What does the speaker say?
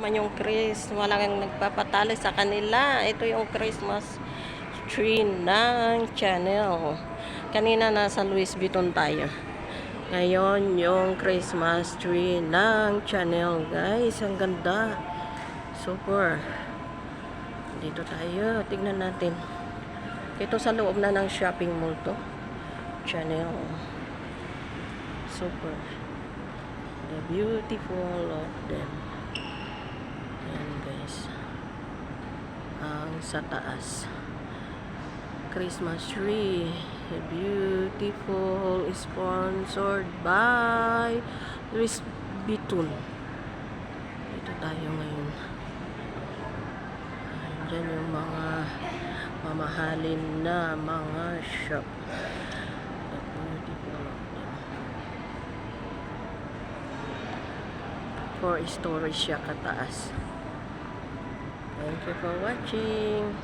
naman yung Chris. Walang nagpapatalo sa kanila. Ito yung Christmas tree ng channel. Kanina nasa Louis Vuitton tayo. Ngayon yung Christmas tree ng channel, guys. Ang ganda. Super. Dito tayo. Tignan natin. Ito sa loob na ng shopping mall to. Channel. Super. The beautiful of them. Ayan, guys. Ang sa taas. Christmas tree. Beautiful. Sponsored by Louis Vuitton. Dito tayo ngayon. Diyan yung mga mamahalin na mga shop. The beautiful of them. 4 stories siya kataas. Thank you for watching.